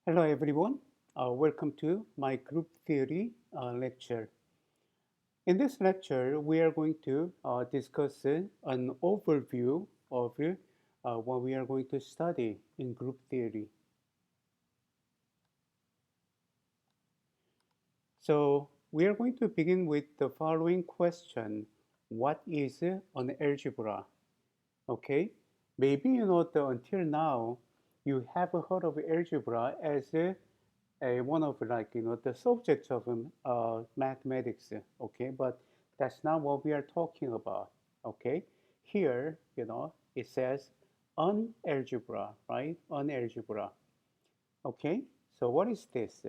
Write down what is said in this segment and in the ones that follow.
Hello everyone, welcome to my group theory lecture. In this lecture, we are going to discuss an overview of what we are going to study in group theory. So we are going to begin with the following question. What is an algebra? Okay, maybe you know that until now you have heard of algebra as one of the subjects of mathematics. Okay, but that's not what we are talking about. Okay, here it says an algebra, right? An algebra. Okay, so what is this?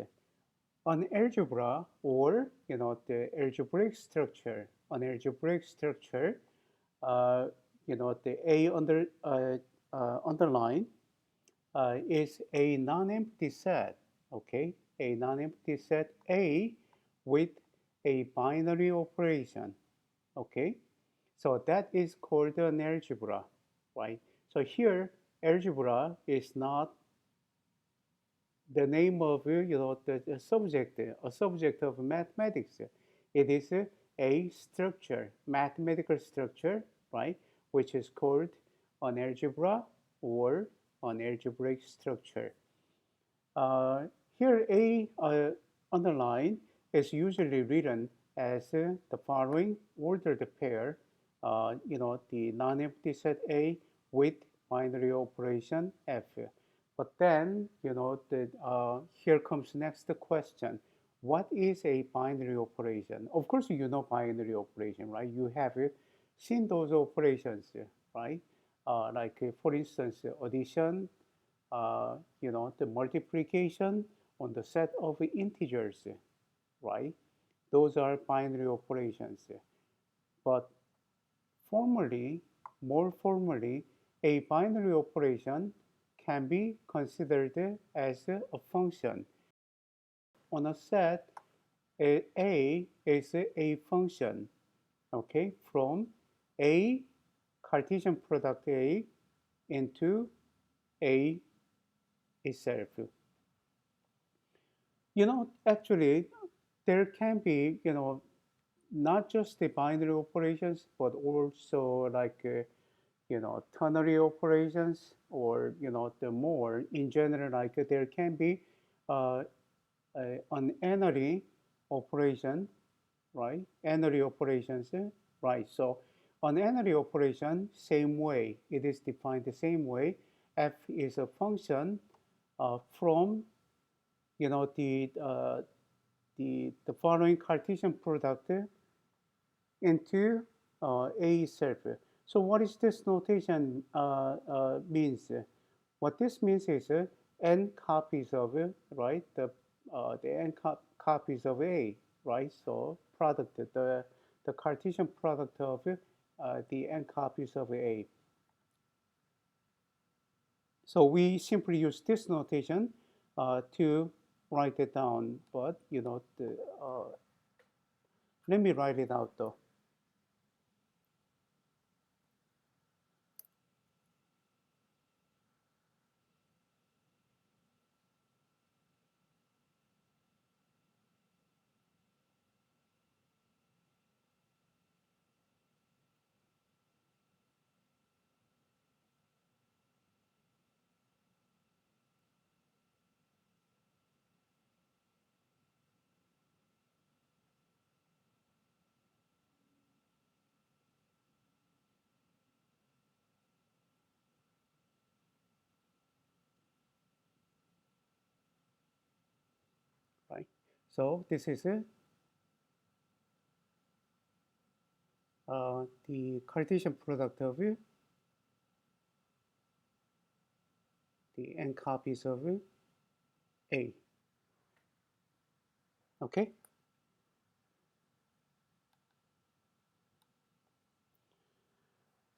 An algebra, or the algebraic structure. An algebraic structure, uh, the underline is a non-empty set, okay? A non-empty set A with a binary operation, okay? So that is called an algebra, right? So here, algebra is not the name of the subject, a subject of mathematics. It is a structure, mathematical structure, right, which is called an algebra or an algebraic structure. Uh, Here, A underline is usually written as the following ordered pair, the non-empty set A with binary operation F. But then, here comes next question. What is a binary operation? Of course, you know binary operation, right? You have seen those operations, right? For instance, addition, the multiplication on the set of integers, right? Those are binary operations. But formally, more formally, a binary operation can be considered as a function. On a set, A is a function, okay, from A Cartesian product A into A itself. Actually, there can be, not just the binary operations, but also ternary operations, or, the more in general, there can be uh, an n-ary operation, right? N-ary operations, right? So an n-ary operation, same way, it is defined the same way. F is a function from, you know, the uh, the following Cartesian product into A itself. So what is this notation means? What this means is n copies of right the n copies of A, right? So product, the Cartesian product of the n copies of A. So we simply use this notation to write it down. But let me write it out though. Right. So this is the Cartesian product of the n copies of A. Okay.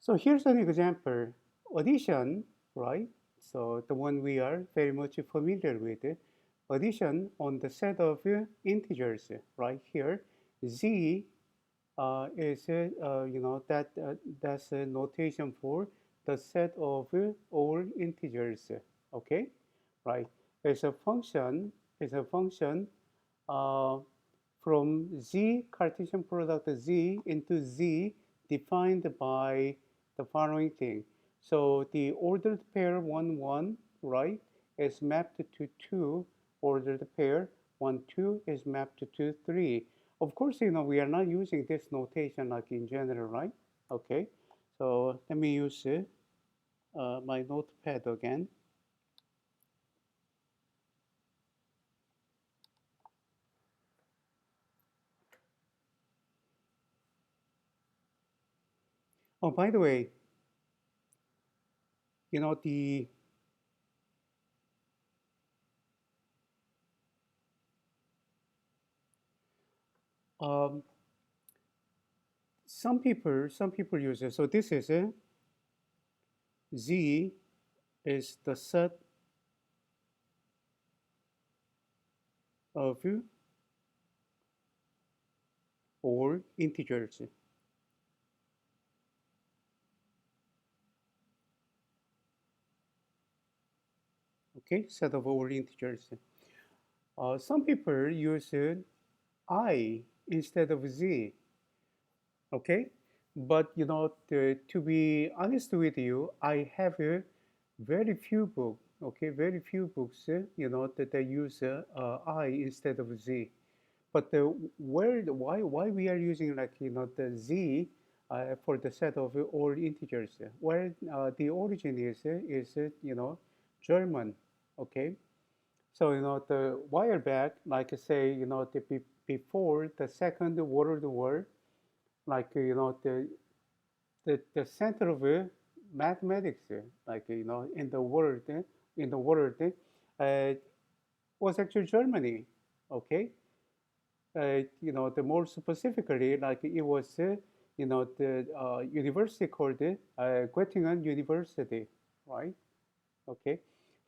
So here's an example. Addition, right? So the one we are very much familiar with. Addition on the set of integers, right here. Z is that's a notation for the set of all integers. Okay, right. is a function uh, from Z Cartesian product Z into Z defined by the following thing. So the ordered pair 1, 1, right, is mapped to 2. Ordered pair 1, 2 is mapped to 3. Of course, we are not using this notation like in general, right? Okay. So let me use my notepad again. Oh, by the way, the um, some people use it. So this is a Z is the set of all integers. Okay, set of all integers. Some people use I instead of Z. Okay, but to be honest with you, I have very few books. Okay, very few books. That they use I instead of Z. But why we are using like the Z for the set of all integers? Well, the origin is German. Okay, so the while back, like I say, before the Second World War, like the center of mathematics, like in the world, was actually Germany. Okay, the more specifically, like it was, the university called Göttingen University, right? Okay,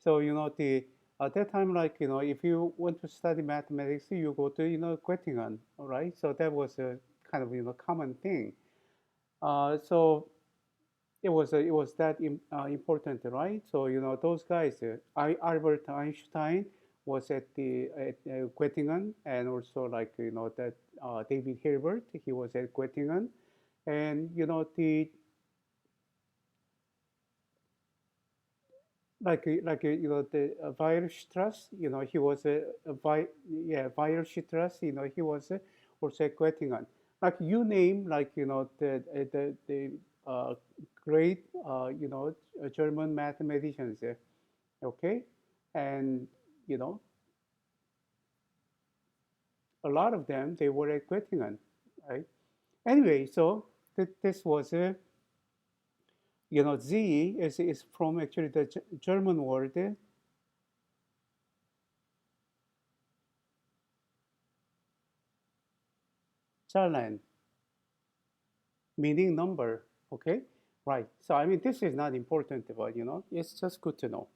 so the at that time, like if you want to study mathematics, you go to Göttingen, all right? So that was a kind of common thing. So it was that important, right? So those guys, Albert Einstein was at Göttingen, and also like that David Hilbert, he was at Göttingen, and the Weierstrass, he was Weierstrass, he was also at Göttingen. Like you name, like the great German mathematicians, okay, and you know a lot of them they were at Göttingen, right? Anyway, so this was Z is from actually the German word Zahlen, meaning number. Okay, right. So I mean, this is not important, but it's just good to know.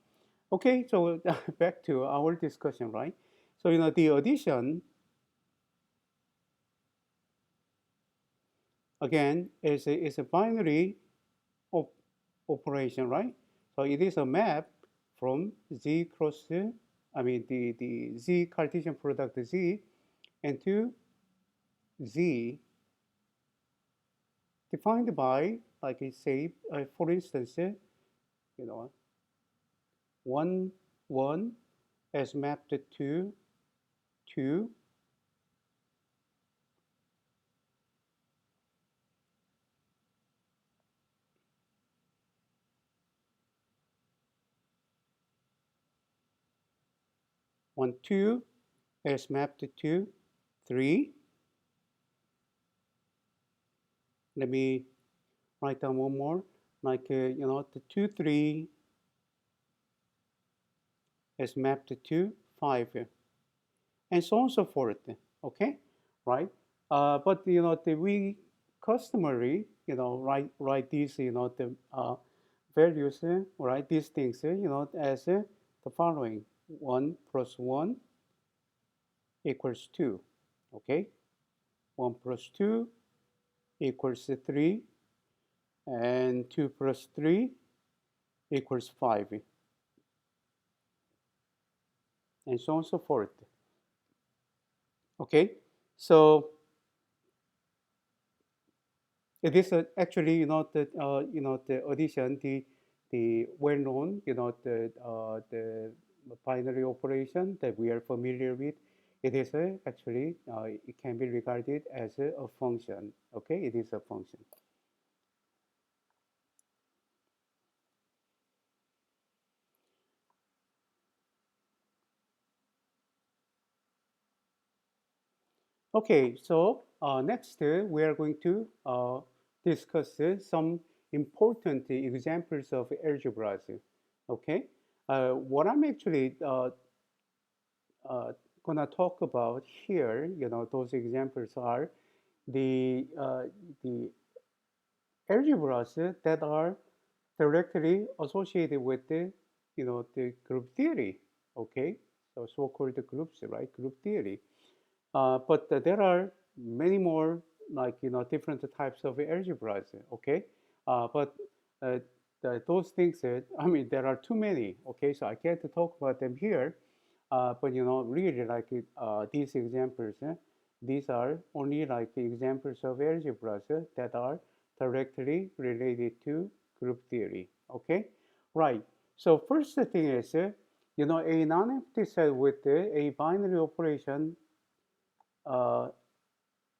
Okay, so back to our discussion, right? So the addition again is a binary op operation, right? So it is a map from Z cross, I mean the Z Cartesian product Z and to Z defined by, like I say, for instance, you know, 1, 1 as mapped to 2, 1, 2 as mapped to 3. Let me write down one more, like, the 2, 3 is mapped to 5, and so on and so forth, okay, right? But, we customary, write these, the values, write these things, as the following: 1 plus 1 equals 2, okay? 1 plus 2 equals 3, and 2 plus 3 equals 5. and so on and so forth. Okay, so it is actually, the addition, the well-known, the binary operation that we are familiar with. It is actually, it can be regarded as a function. Okay, it is a function. Okay, so next we are going to discuss some important examples of algebras. Okay, what I'm actually uh, gonna talk about here, those examples are the algebras that are directly associated with the group theory. Okay, so so-called groups, right? Group theory. But there are many more, like, different types of algebras. Okay, but uh, those things, I mean, there are too many. Okay, so I can't talk about them here. But really, like these examples, these are only like examples of algebras that are directly related to group theory. Okay, right. So first thing is, a non-empty set with a binary operation uh,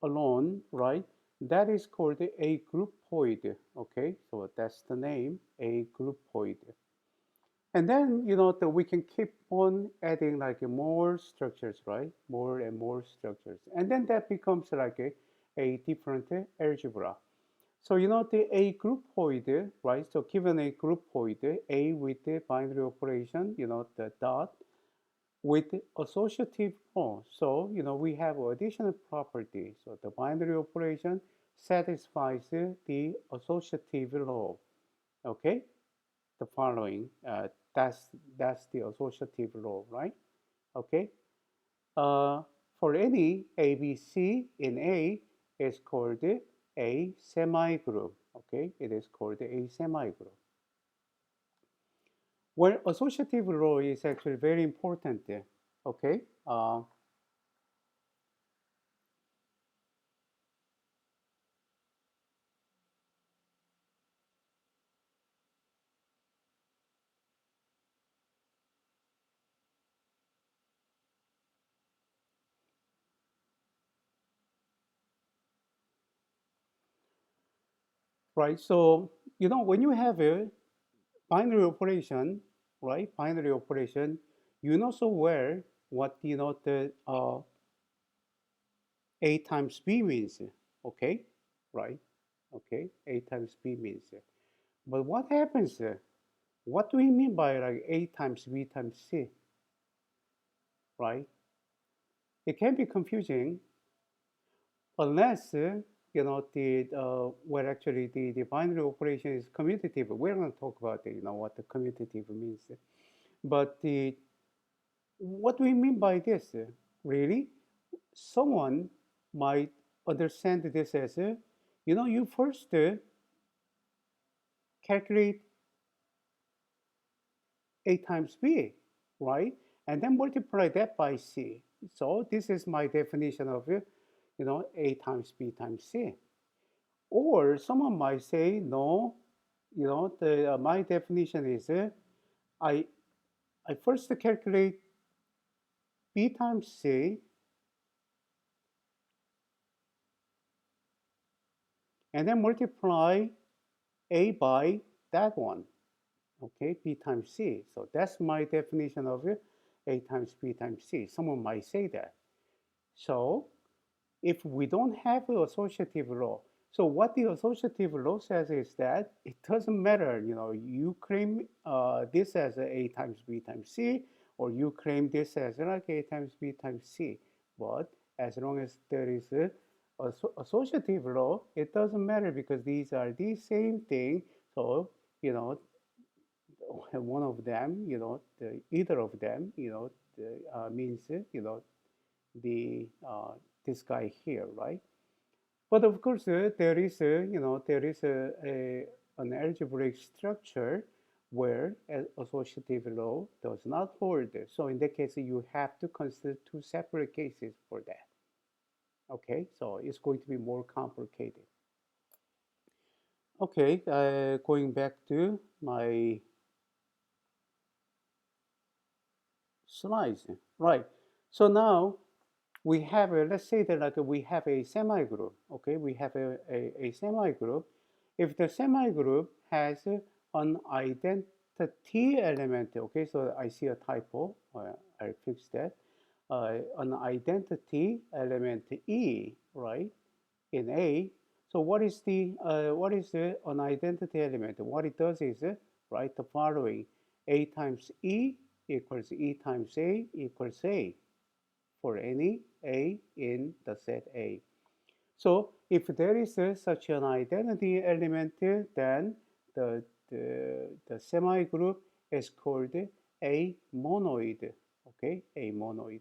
alone, right? That is called a groupoid. Okay, so that's the name, a groupoid. And then, we can keep on adding like more structures, right? More and more structures. And then that becomes like a different algebra. So, the A groupoid, right? So given a groupoid, A with the binary operation, the dot, with associative law. So, we have additional property. So the binary operation satisfies the associative law. Okay, the following. That's the associative law, right? Okay. Uh, for any ABC in A is called a semigroup. Okay, it is called a semigroup. Well, associative law is actually very important. Okay. Right. So, when you have a binary operation, right? Binary operation, you know so well what the A times B means. Okay, right? Okay, A times B means. But what happens? What do we mean by like A times B times C? Right? It can be confusing unless the well, actually the binary operation is commutative. We're going to talk about what the commutative means. But the what do we mean by this? Really, someone might understand this as you first calculate A times B, right? And then multiply that by C. So this is my definition of A times B times C. Or someone might say, no, my definition is I I first calculate B times C and then multiply A by that one. Okay, B times C. So that's my definition of A times B times C. Someone might say that. So if we don't have the associative law, so what the associative law says is that it doesn't matter, you claim this as A times B times C, or you claim this as like A times B times C. But as long as there is a associative law, it doesn't matter because these are the same thing. So, you know, one of them, either of them, means, the this guy here, right? But of course, there is an algebraic structure where associative law does not hold. So in that case, you have to consider two separate cases for that. Okay, so it's going to be more complicated. Okay, going back to my slides. Right. So now we have a, let's say that like we have a semi-group. Okay, we have a semi-group. If the semi-group has an identity element, okay, so I see a typo. I'll fix that. An identity element E, right, in A. So what is an identity element? What it does is write the following: A times E equals E times A equals A for any A in the set A. So if there is such an identity element, then the semi-group is called a monoid. Okay, a monoid.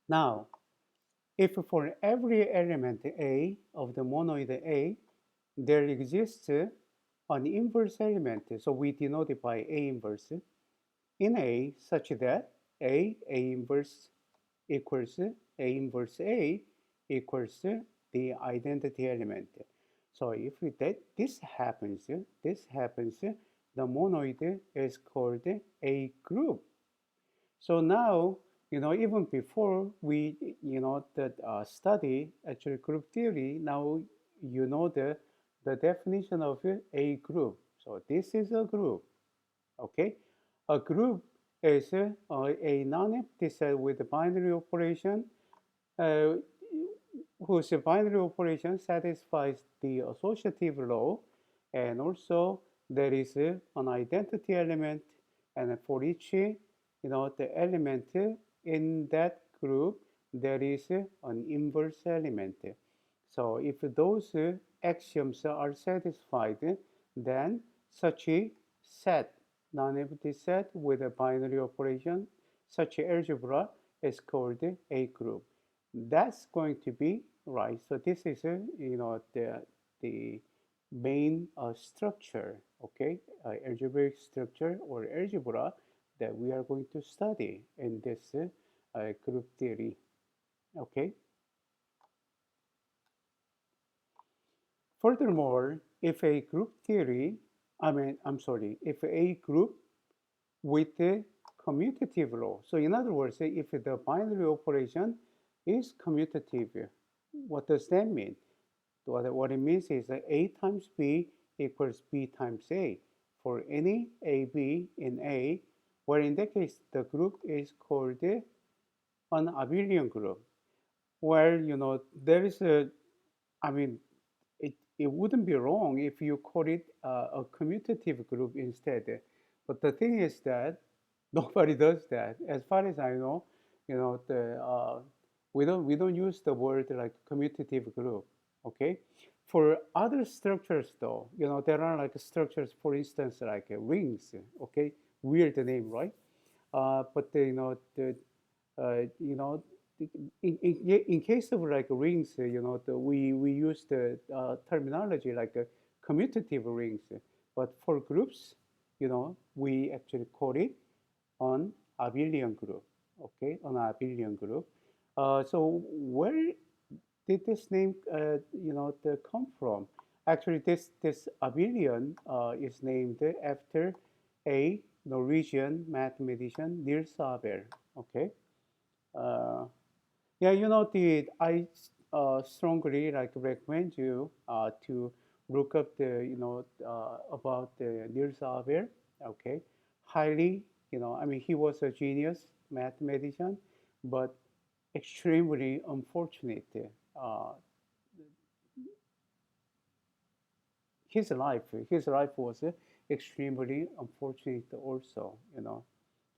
Now, if for every element A of the monoid A, there exists an inverse element, so we denote it by A inverse in A such that A inverse equals A inverse A equals the identity element. So if this happens, the monoid is called a group. So now, even before we, the study actually group theory, now you know the definition of a group. So this is a group, okay? A group is a non-empty set with a binary operation uh, whose binary operation satisfies the associative law, and also there is an identity element, and for each the element in that group there is an inverse element. So if those axioms are satisfied, then such a set, non-empty set with a binary operation, such algebra is called a group. That's going to be right. So this is the main structure, okay, algebraic structure or algebra that we are going to study in this group theory. Okay. Furthermore, if a group theory, I'm sorry, if a group with a commutative law. So in other words, if the binary operation is commutative, what does that mean? What it means is that A times B equals B times A for any AB in A, where in that case the group is called an abelian group, where there is I mean, it wouldn't be wrong if you call it a commutative group instead. But the thing is that nobody does that. As far as I know, we don't use the word like commutative group. Okay. For other structures, though, there are like structures, for instance, like rings. Okay, weird name, right? But you know, in case of like rings, we use the terminology like commutative rings, but for groups, we actually call it an abelian group. Okay, an abelian group. So where did this name, come from? Actually, this abelian is named after a Norwegian mathematician, Niels Abel. Okay. Uh, yeah, I strongly like recommend you to look up the about the Niels Abel. Okay, highly, I mean, he was a genius mathematician, but extremely unfortunate. Uh, his life was extremely unfortunate also.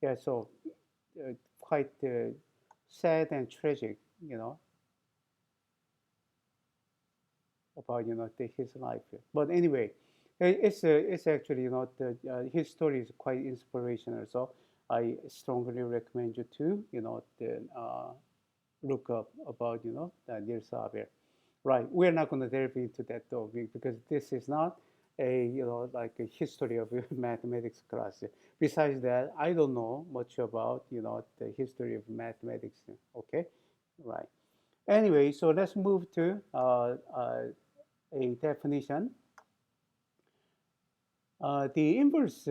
Yeah, so quite sad and tragic. You know about his life. But anyway, it's actually his story is quite inspirational. So I strongly recommend you to, look up about, Niels Haber. Right. We're not going to delve into that though, because this is not a, like a history of mathematics class. Besides that, I don't know much about, the history of mathematics. Okay. Right. Anyway, so let's move to a definition. The inverse,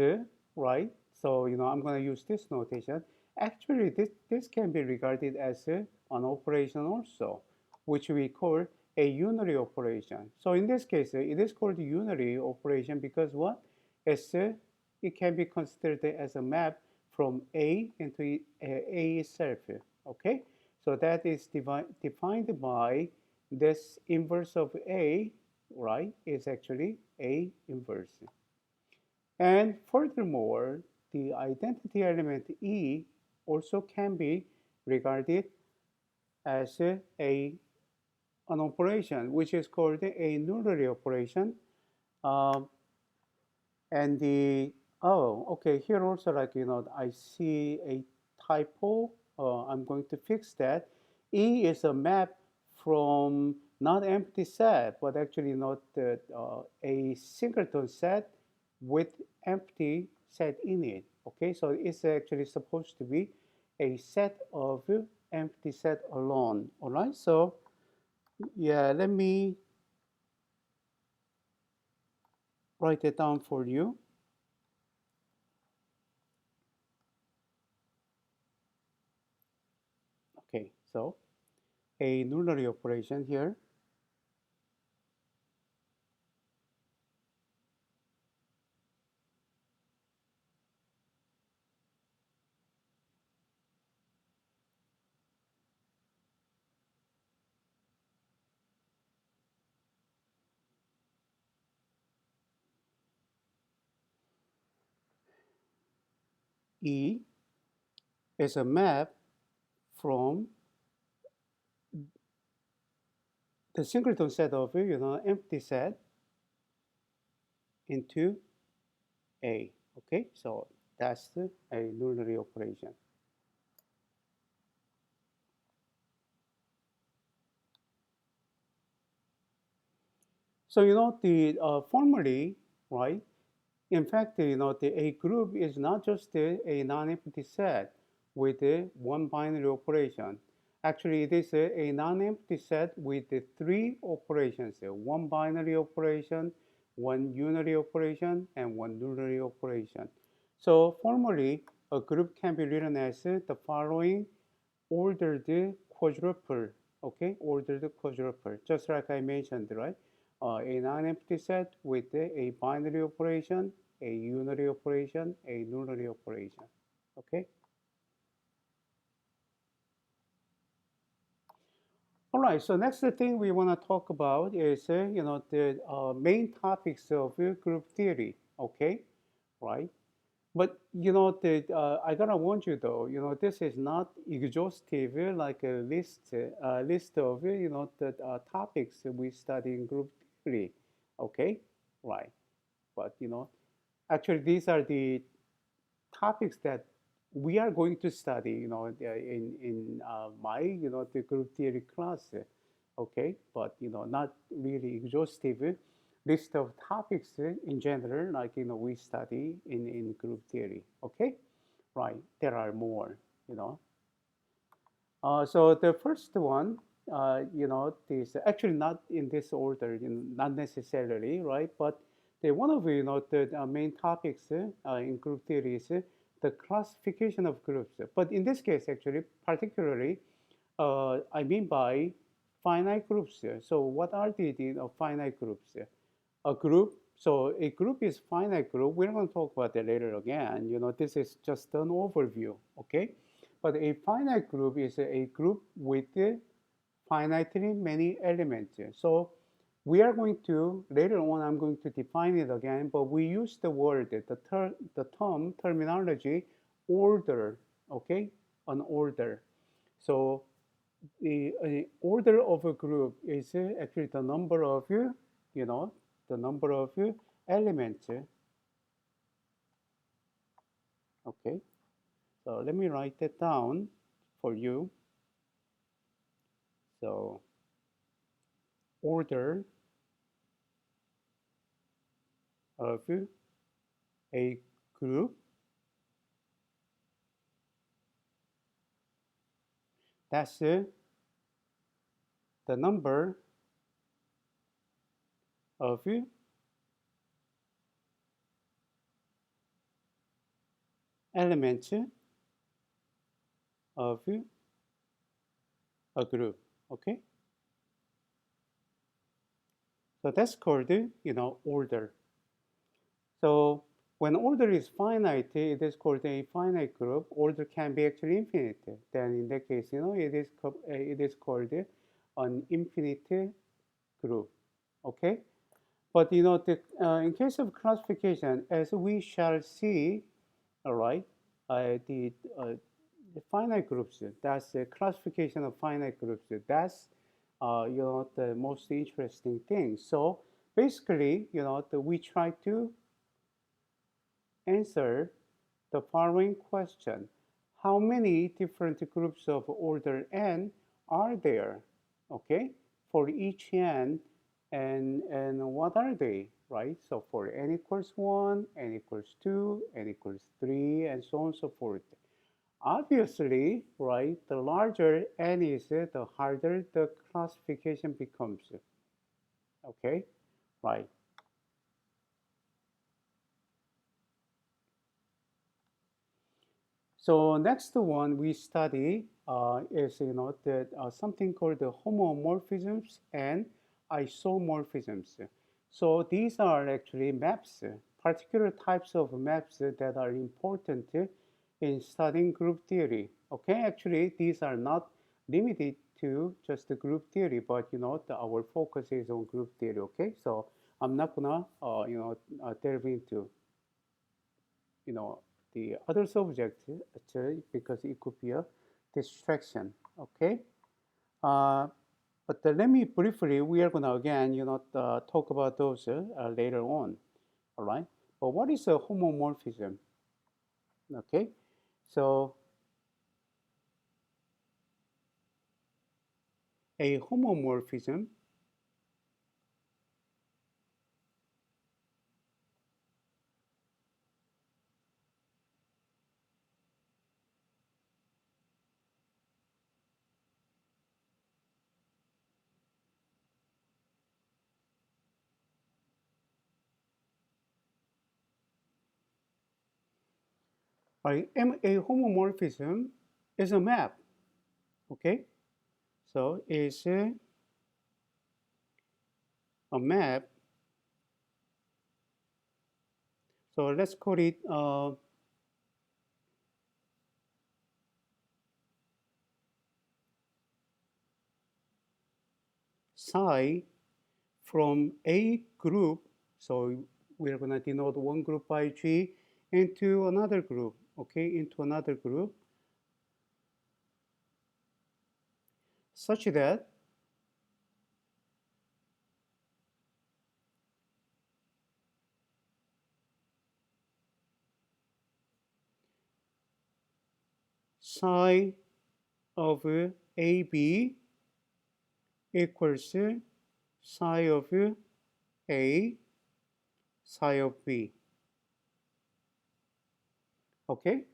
right? So, I'm going to use this notation. Actually, this can be regarded as an operation also, which we call a unary operation. So in this case, it is called unary operation because what? It can be considered as a map from A into A itself. Okay? So that is defined by this inverse of A, right? Is actually A inverse. And furthermore, the identity element E also can be regarded as an operation, which is called a Nullary operation. Um, and okay, here also like, I see a typo. I'm going to fix that. E is a map from not empty set, but actually not a singleton set with empty set in it. Okay, so it's actually supposed to be a set of empty set alone. All right, so yeah, let me write it down for you. Okay, so a nullary operation here. E is a map from the singleton set of empty set into A. Okay, so that's a nullary operation. So the formally, right? In fact, the A group is not just a non-empty set with one binary operation. Actually, it is a non-empty set with three operations: one binary operation, one unary operation, and one nullary operation. So formally, a group can be written as the following ordered quadruple. Okay, ordered quadruple, just like I mentioned, right? A non-empty set with a binary operation, a unary operation, a nullary operation. Okay. All right. So next thing we want to talk about is the main topics of group theory. Okay. Right. But I gotta warn you though, this is not exhaustive like a list of the topics that we study in group theory. Okay. Right. But actually these are the topics that we are going to study, in my, the group theory class, okay, but not really exhaustive list of topics in general, like we study in group theory, okay, right? There are more, you know. So the first one, is actually not in this order, not necessarily, right? But one of the main topics in group theory is the classification of groups. But in this case, actually, particularly, I mean by finite groups. So what are the finite groups? A group. So a group is finite group. We're going to talk about that later again. This is just an overview, okay? But a finite group is a group with finitely many elements. So we are going to, later on, I'm going to define it again, but we use the word, the term, terminology, order, okay? An order. So the order of a group is actually the number of, the number of elements, okay? So let me write that down for you. So order of a group, that's the number of elements of a group. Okay, so that's called order. So when order is finite, it is called a finite group. Order can be actually infinite. Then in that case, it is called an infinite group. Okay, but in case of classification, as we shall see, all right, the finite groups. That's the classification of finite groups. That's the most interesting thing. So basically, we try to answer the following question: how many different groups of order n are there? Okay, for each n, and what are they? Right. So for n equals 1, n equals 2, n equals 3, and so on and so forth. Obviously, right, the larger n is, the harder the classification becomes. Okay, right. So next one we study is something called the homomorphisms and isomorphisms. So these are actually maps, particular types of maps that are important in studying group theory. Okay, actually these are not limited to just the group theory, but our focus is on group theory. Okay, so I'm not gonna delve into you know the other subject because it could be a distraction. Okay, uh, but let me briefly, we are gonna again talk about those later on. All right, but what is a homomorphism? Okay, so a homomorphism, right? A homomorphism is a map. Okay, so it's a map. So let's call it psi from a group. So we're going to denote one group by G into another group, okay, into another group, such that psi of AB equals psi of A, psi of B. Okay?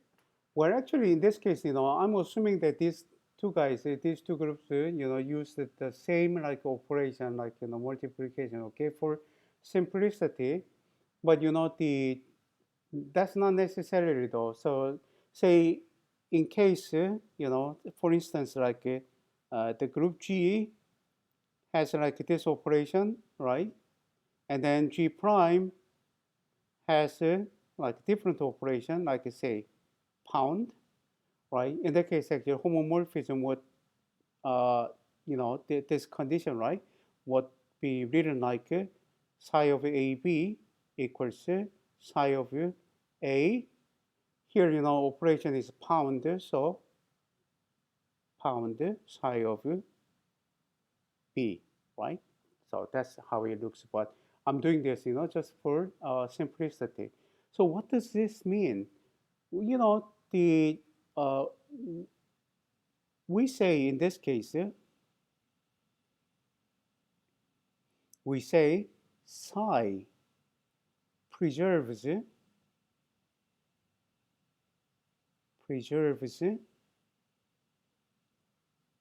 Well, actually, in this case, I'm assuming that these two guys, these two groups, use the same like operation, like multiplication. Okay, for simplicity, but that's not necessarily though. So, say in case, for instance, like the group G has like this operation, right? And then G prime has like different operation, like say pound, right? In that case, actually, homomorphism would, this condition, right, would be written like psi of AB equals psi of A. Here, operation is pound, so pound psi of B, right? So that's how it looks. But I'm doing this, just for simplicity. So what does this mean? The uh, we say in this case, we say psi preserves preserves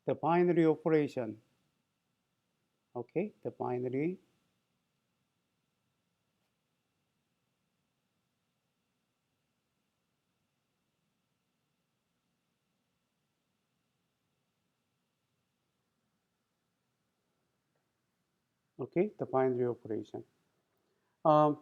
the binary operation. Okay, the binary. Okay, the binary operation. Um,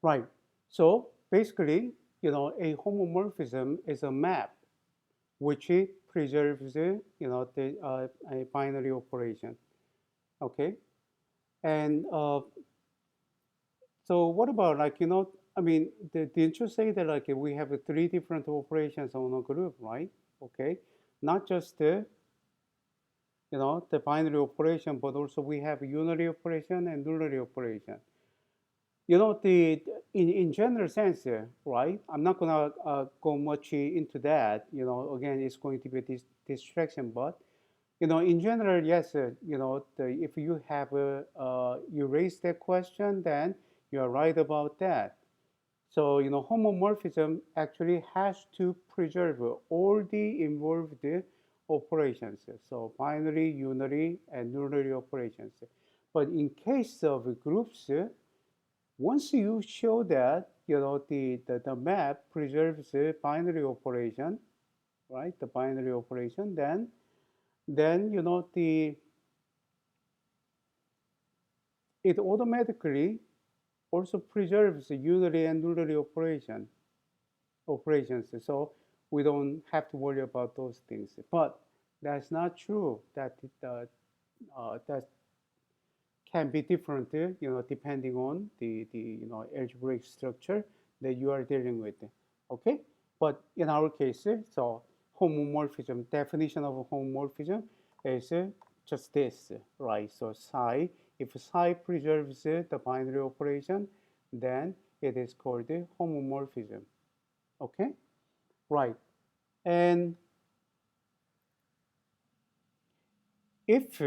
right. So basically, a homomorphism is a map which preserves, a binary operation. Okay, and so what about like I mean, didn't you say that like we have three different operations on a group, right? Okay, not just the binary operation, but also we have unary operation and nullary operation. The in general sense, right? I'm not gonna go much into that. Again, it's going to be this distraction, but in general, yes, if you have you raise that question, then you are right about that. So, homomorphism actually has to preserve all the involved operations. So, binary, unary, and nullary operations. But in case of groups, once you show that, the map preserves the binary operation, right? The binary operation, then it automatically also preserves the unary and nullary operations. So we don't have to worry about those things. But that's not true. That can be different, depending on the algebraic structure that you are dealing with. Okay, but in our case, so homomorphism definition of homomorphism is just this, right? So psi, if psi preserves the binary operation, then it is called homomorphism. Okay, right. And if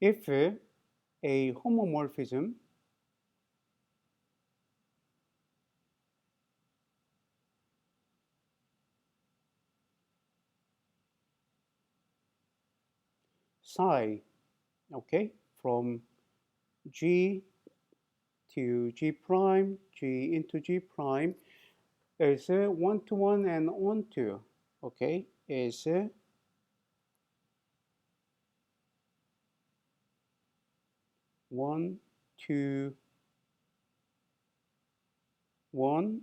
if a homomorphism psi, okay, from G to G prime, G into G prime is one to one and on to, okay, is 1 to 1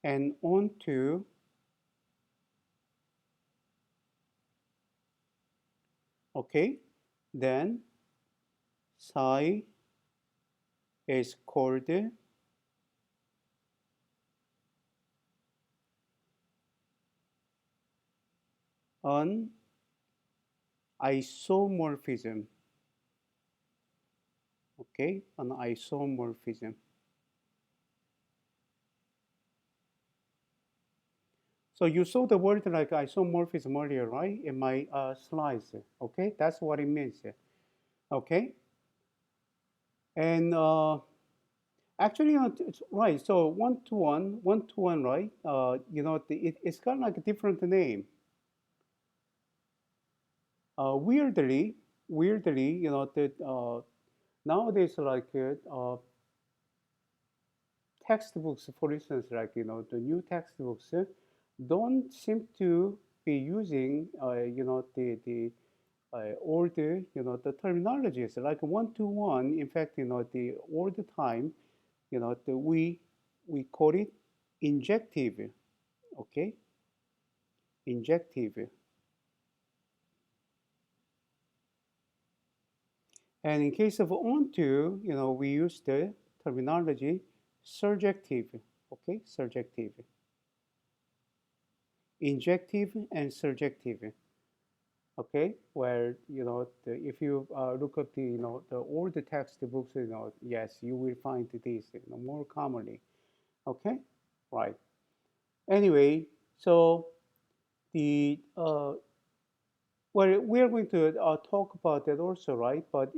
and on to, okay, then psi is called an isomorphism, okay, an isomorphism. So you saw the word like isomorphism earlier, right, in my slides, okay? That's what it means, okay? And actually, it's right. So one to one, right? It's got like a different name. Weirdly, that nowadays, like textbooks, for instance, like the new textbooks don't seem to be using, old, the terminologies like one to one. In fact, the all the time, we call it injective, okay, injective. And in case of onto, we use the terminology surjective, okay, surjective, injective and surjective, okay, where, if you look at the older textbooks, yes, you will find these, more commonly, okay, right. Anyway, so the well, we are going to talk about that also, right? But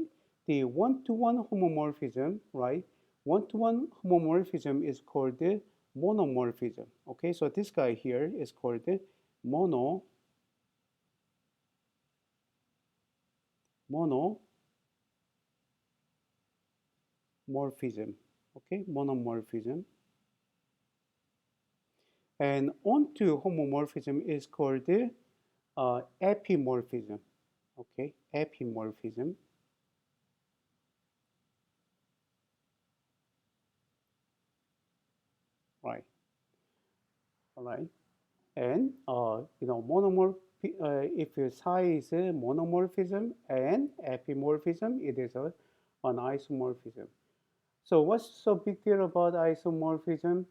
the one-to-one homomorphism, right? One-to-one homomorphism is called the monomorphism. Okay, so this guy here is called the monomorphism. Okay, monomorphism. And onto homomorphism is called the epimorphism. Okay, epimorphism. Right. All right. And if your psi is a monomorphism and epimorphism, it is an isomorphism. So what's so big deal about isomorphism?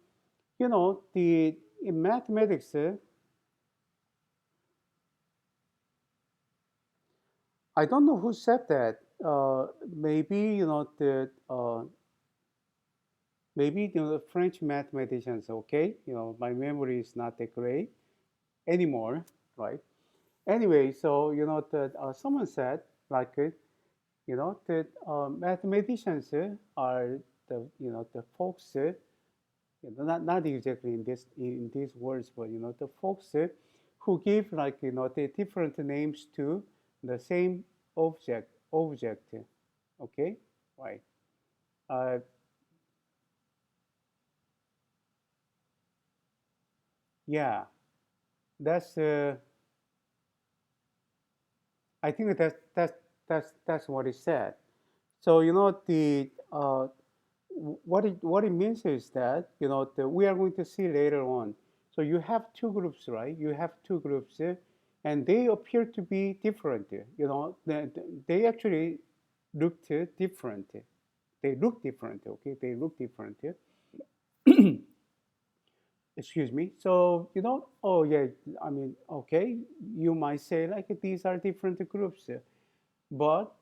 The in mathematics, I don't know who said that. Maybe the French mathematicians. Okay, my memory is not that great anymore, right? Anyway, so that someone said like that mathematicians are the folks not exactly in these words, but the folks who give like the different names to the same object, okay, right? Uh, yeah, that's I think that's what it said. So the what it means is that we are going to see later on. So you have two groups, right? You have two groups, and they appear to be different. They actually looked different. They look different. Okay, they look different. Excuse me. So oh yeah, I mean, okay, you might say like these are different groups, but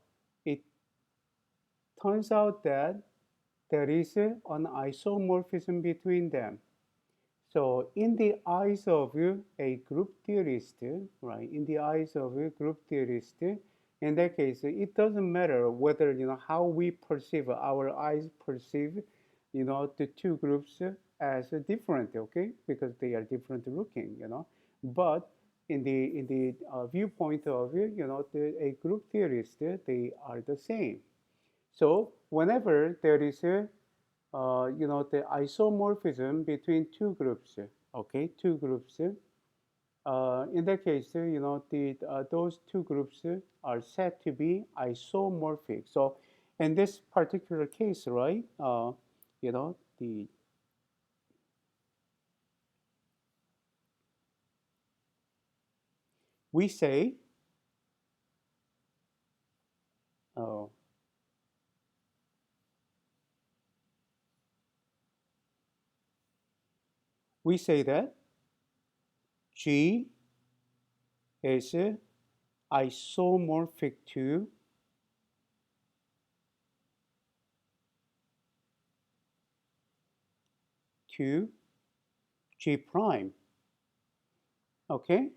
it turns out that there is an isomorphism between them. So in the eyes of a group theorist, right? In the eyes of a group theorist, in that case, it doesn't matter whether how we perceive our eyes perceive, the two groups as different, okay? Because they are different looking, But in the viewpoint of a group theorist, they are the same. So whenever there is a the isomorphism between two groups. Okay, two groups. In that case, those two groups are said to be isomorphic. So, in this particular case, right? The we say uh, we say that G is isomorphic to G prime. Okay,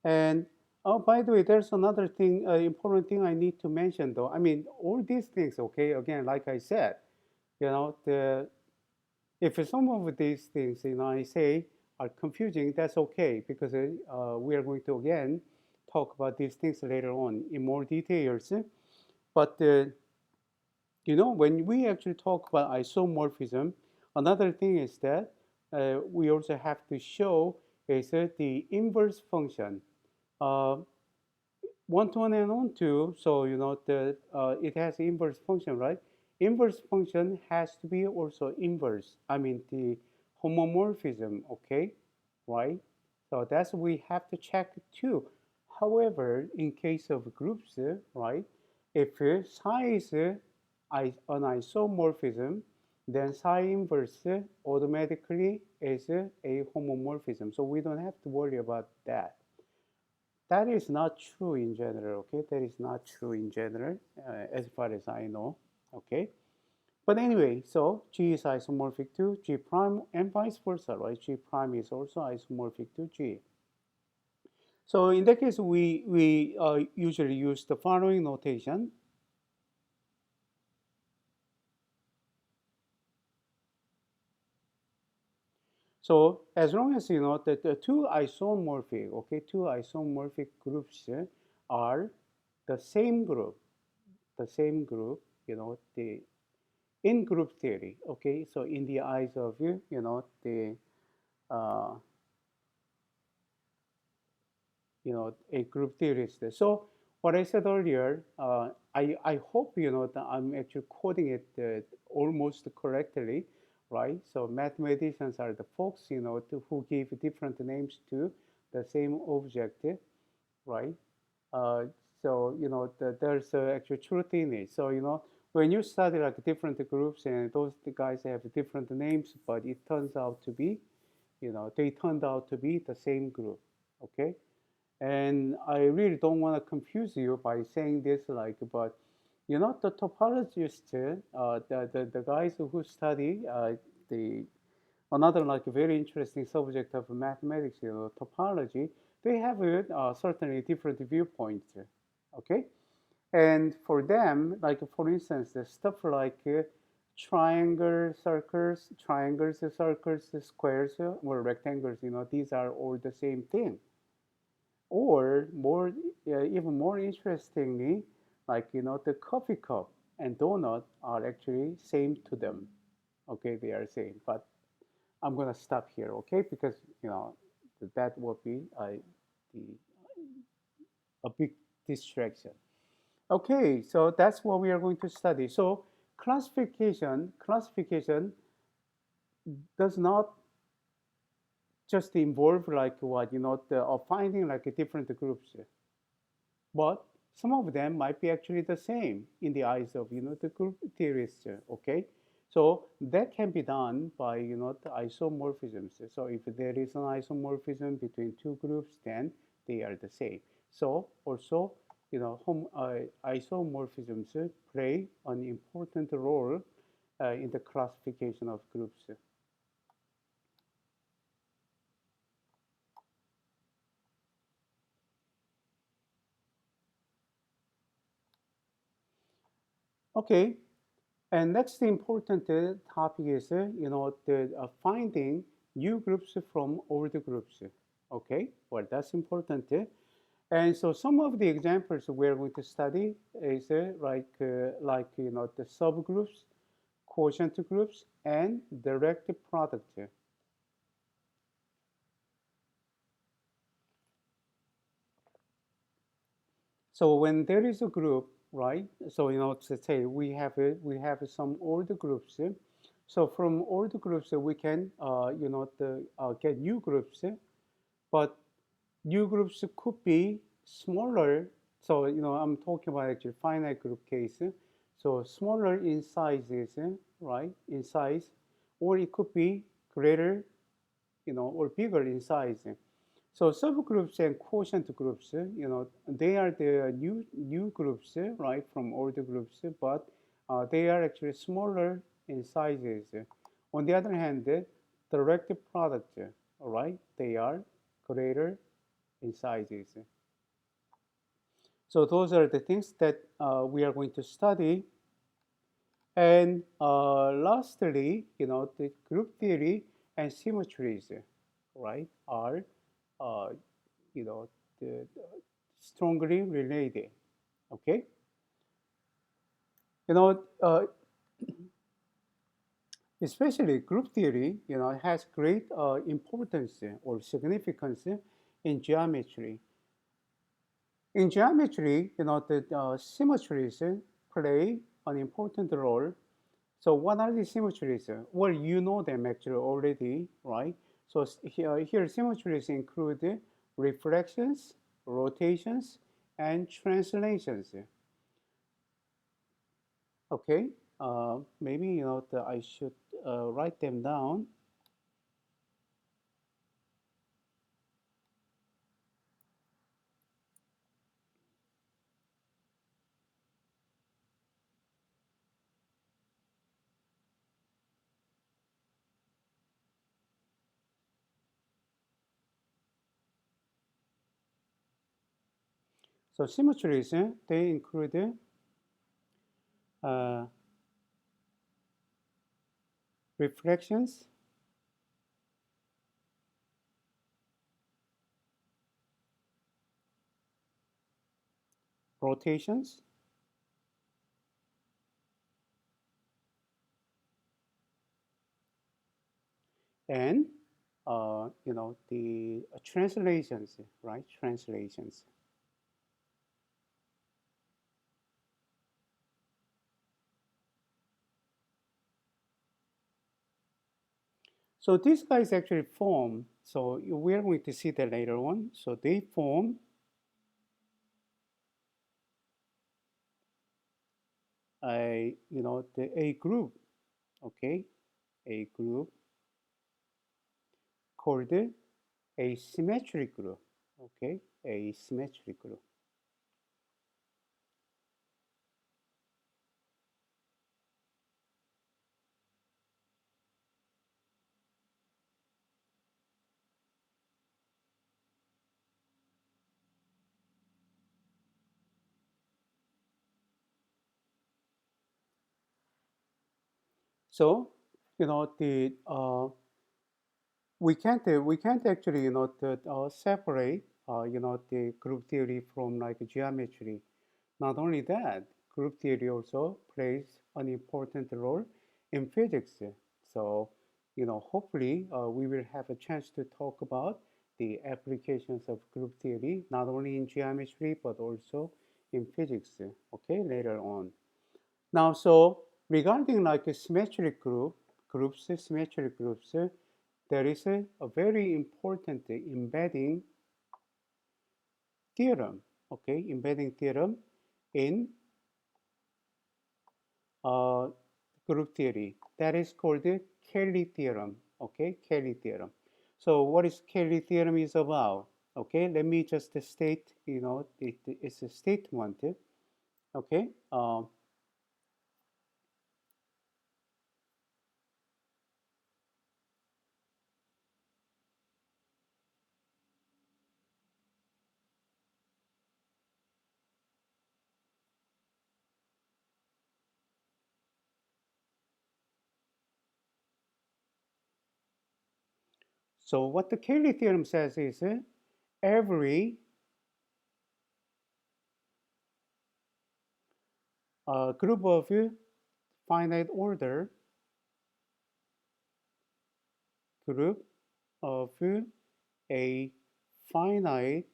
and oh, by the way, there's another thing, important thing I need to mention, though. I mean, all these things, okay. Again, like I said, the if some of these things, I say are confusing, that's okay because we are going to again talk about these things later on in more details. But when we actually talk about isomorphism, another thing is that we also have to show is the inverse function. Uh, one to one and on to, so the it has inverse function, right? Inverse function has to be also inverse. I mean the homomorphism, okay, right? So that's we have to check too. However, in case of groups, right? if psi is an isomorphism, then psi inverse automatically is a homomorphism. So we don't have to worry about that. That is not true in general, okay? That is not true in general, as far as I know, okay? But anyway, so G is isomorphic to G prime and vice versa, right? G prime is also isomorphic to G. So in that case, we usually use the following notation. So as long as you know that the two isomorphic groups are the same group, you know, the in group theory, okay. So in the eyes of you know, the uh, a group theorist. So what I said earlier, I hope you know that I'm actually quoting it almost correctly, right? So mathematicians are the folks who give different names to the same object, right? Uh, so there's actual truth in it. So when you study like different groups and those guys have different names, but it turns out to be, they turned out to be the same group, okay? And I really don't want to confuse you by saying this, like, but the topologists, the guys who study the another like very interesting subject of mathematics, topology, they have certainly different viewpoints, okay? And for them, like for instance, the stuff like triangles, circles, squares, or rectangles, these are all the same thing. Or even more interestingly, like the coffee cup and donut are actually same to them. Okay, they are same. But I'm gonna stop here, okay? Because that would be a big distraction. Okay, so that's what we are going to study. So classification does not just involve like what finding like different groups, but some of them might be actually the same in the eyes of the group theorists. Okay, so that can be done by the isomorphisms. So if there is an isomorphism between two groups, then they are the same. So also isomorphisms play an important role in the classification of groups. Okay, and next important topic is, the finding new groups from old groups. Okay, well, that's important. And so some of the examples we're going to study is like the subgroups, quotient groups, and direct product. So when there is a group, right? So let's say we have some old groups. So from old groups, we can get new groups, but new groups could be smaller. So I'm talking about actually finite group case. So smaller in sizes, right? In size, or it could be greater, or bigger in size. So subgroups and quotient groups, they are the new groups, right, from older groups, but they are actually smaller in sizes. On the other hand, the direct product, all right, they are greater in sizes. So those are the things that we are going to study. And lastly, the group theory and symmetries, right, are uh, you know, the strongly related. Okay, you know, especially group theory, has great importance or significance in geometry. In geometry, the symmetries play an important role. So what are the symmetries? Well, you know them actually already, right? So here symmetries include reflections, rotations, and translations. Okay, maybe I should write them down. So symmetries, they include uh, reflections, rotations, and the translations, right? Translations. So these guys actually form. So we're going to see that later on. So they form a group, okay, a group called a symmetric group, okay, a symmetric group. So the we can't actually separate the group theory from like geometry. Not only that, group theory also plays an important role in physics. So hopefully we will have a chance to talk about the applications of group theory not only in geometry but also in physics. Okay, later on. Now, so regarding like a symmetric symmetric groups, there is a very important embedding theorem, okay, embedding theorem in uh, group theory. That is called the Cayley theorem, okay, Cayley theorem. So what is Cayley theorem is about? Okay, let me just state, it's a statement, okay. So what the Cayley theorem says is every group of finite order group of a finite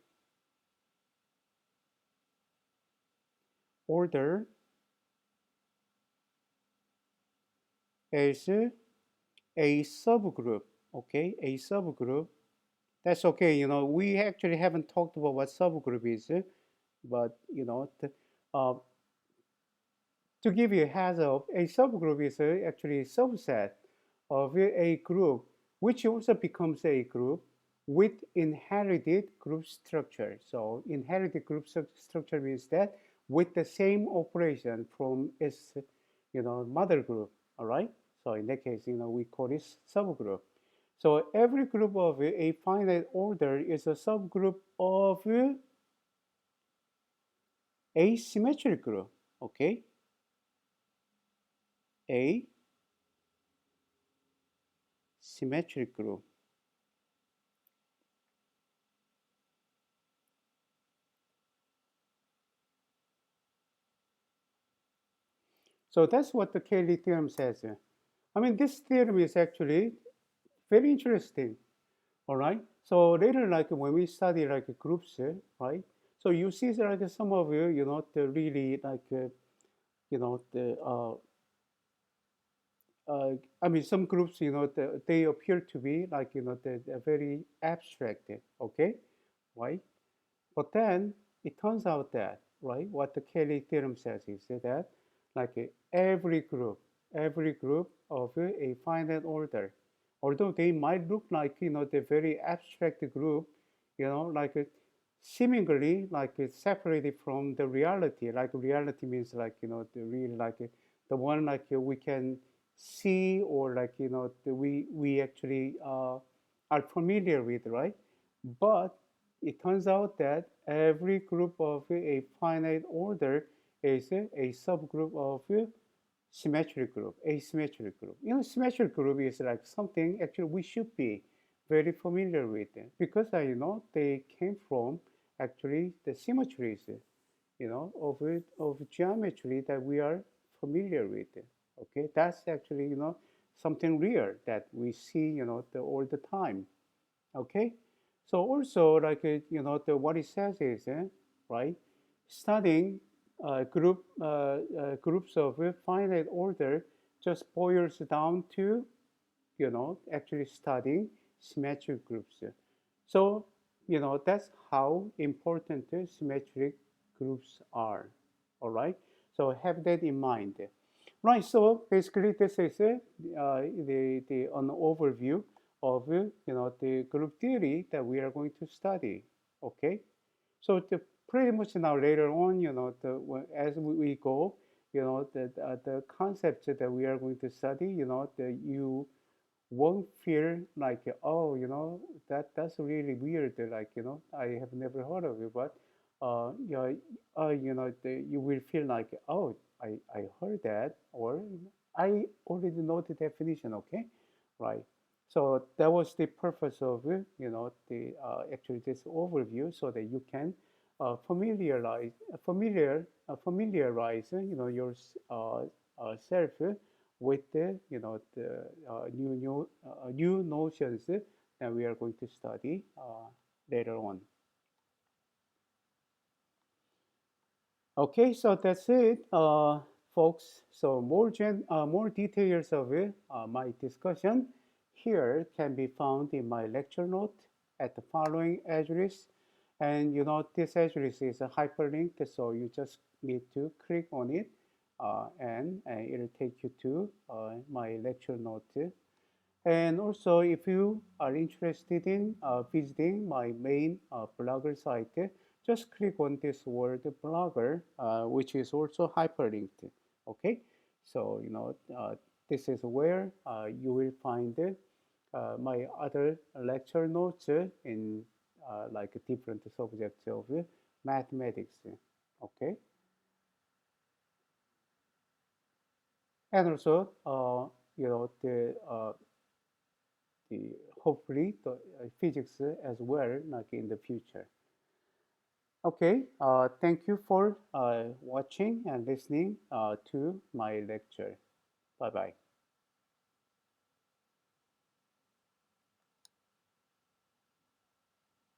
order is a subgroup. Okay, a subgroup. That's okay. We actually haven't talked about what subgroup is, but uh, to give you a heads up, a subgroup is actually a subset of a group, which also becomes a group with inherited group structure. So inherited group structure means that with the same operation from its, mother group. All right. So in that case, we call this subgroup. So every group of a finite order is a subgroup of a symmetric group. Okay, a symmetric group. So that's what the Cayley theorem says. I mean, this theorem is actually very interesting. All right. So later, like when we study like groups, right? So you see like some of the really like the I mean, some groups, they appear to be like they're very abstract. Okay, right? But then it turns out that right, what the Cayley theorem says is that like every group of a finite order. Although they might look like the very abstract group, like seemingly like it's separated from the reality. Like reality means like the real like the one like we can see or like we actually are familiar with, right? But it turns out that every group of a finite order is a subgroup of symmetric group, asymmetric group. Symmetric group is like something actually we should be very familiar with because they came from actually the symmetries, of geometry that we are familiar with. Okay, that's actually something real that we see all the time. Okay, so also like what it says is right, studying groups of finite order just boils down to actually studying symmetric groups. So that's how important symmetric groups are. All right, so have that in mind. Right, so basically this is the an overview of the group theory that we are going to study. Okay, so pretty much now later on, as we go, the concepts that we are going to study, you won't feel like, oh, that's really weird. Like, I have never heard of it, but yeah, you will feel like, oh, I heard that, or I already know the definition. Okay, right. So that was the purpose of the actually this overview, so that you can familiarize your self with the new notions that we are going to study later on. Okay, so that's it, folks. So more details of my discussion here can be found in my lecture note at the following address. And this address is a hyperlink, so you just need to click on it, and it'll take you to my lecture note. And also, if you are interested in visiting my main Blogger site, just click on this word Blogger, which is also hyperlinked. Okay, so this is where you will find my other lecture notes in like different subjects of mathematics. Okay, and also the hopefully the physics as well, like in the future. Okay, thank you for watching and listening to my lecture. Bye bye.